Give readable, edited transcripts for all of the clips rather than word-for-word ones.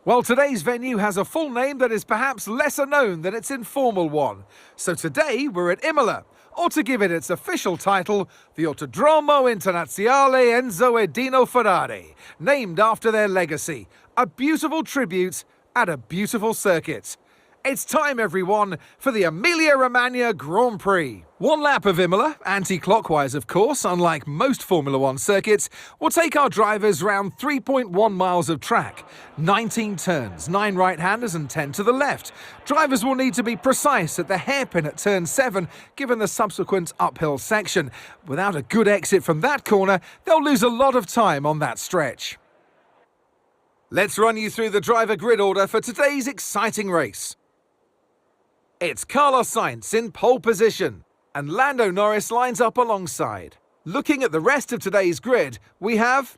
Well, today's venue has a full name that is perhaps lesser known than its informal one. So today we're at Imola, or to give it its official title, the Autodromo Internazionale Enzo e Dino Ferrari, named after their legacy. A beautiful tribute at a beautiful circuit. It's time, everyone, for the Emilia-Romagna Grand Prix. One lap of Imola, anti-clockwise of course, unlike most Formula One circuits, will take our drivers round 3.1 miles of track. 19 turns, 9 right-handers and 10 to the left. Drivers will need to be precise at the hairpin at turn 7, given the subsequent uphill section. Without a good exit from that corner, they'll lose a lot of time on that stretch. Let's run you through the driver grid order for today's exciting race. It's Carlos Sainz in pole position, and Lando Norris lines up alongside. Looking at the rest of today's grid, we have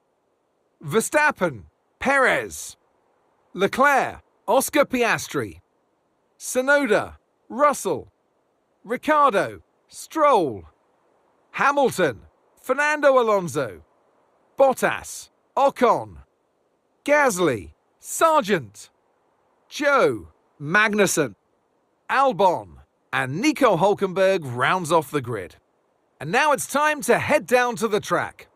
Verstappen, Perez, Leclerc, Oscar Piastri, Tsunoda, Russell, Ricciardo, Stroll, Hamilton, Fernando Alonso, Bottas, Ocon, Gasly, Sargent, Joe, Magnussen, Albon, and Nico Hülkenberg rounds off the grid. And now it's time to head down to the track.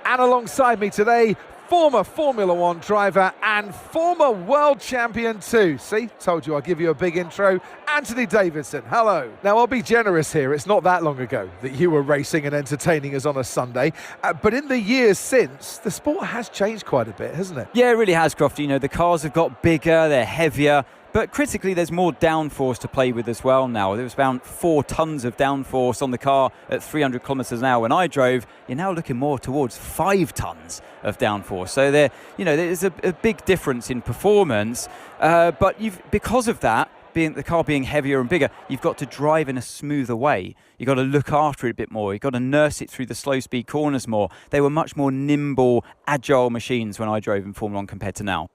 And alongside me today, former Formula One driver and former world champion too. See, told you I'd give you a big intro. Anthony Davidson, hello. Now, I'll be generous here. It's not that long ago that you were racing and entertaining us on a Sunday. But in the years since, the sport has changed quite a bit, hasn't it? Yeah, it really has, Crofty. You know, the cars have got bigger, they're heavier. But critically, there's more downforce to play with as well now. There was around 4 tons of downforce on the car at 300 kilometres an hour when I drove. You're now looking more towards 5 tons of downforce. So there's a big difference in performance. But because of that, the car being heavier and bigger, you've got to drive in a smoother way. You've got to look after it a bit more. You've got to nurse it through the slow speed corners more. They were much more nimble, agile machines when I drove in Formula 1 compared to now.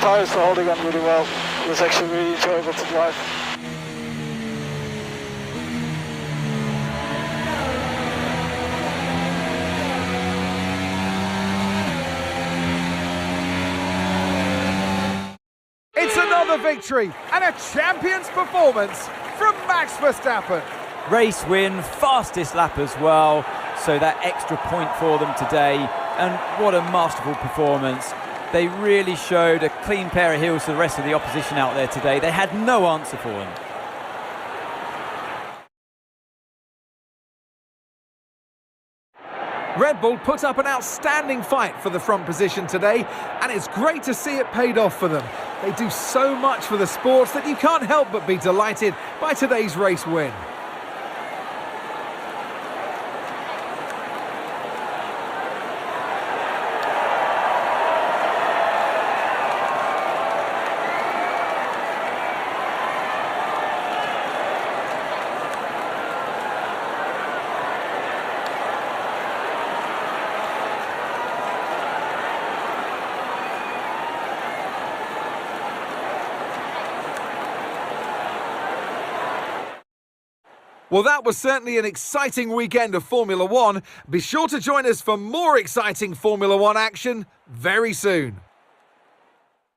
tyres were holding on really well. It was actually really enjoyable to drive. It's another victory and a champion's performance from Max Verstappen. Race win, fastest lap as well, so that extra point for them today, and what a masterful performance. They really showed a clean pair of heels to the rest of the opposition out there today. They had no answer for them. Red Bull put up an outstanding fight for the front position today, and it's great to see it paid off for them. They do so much for the sport that you can't help but be delighted by today's race win. Well, that was certainly an exciting weekend of Formula One. Be sure to join us for more exciting Formula One action very soon.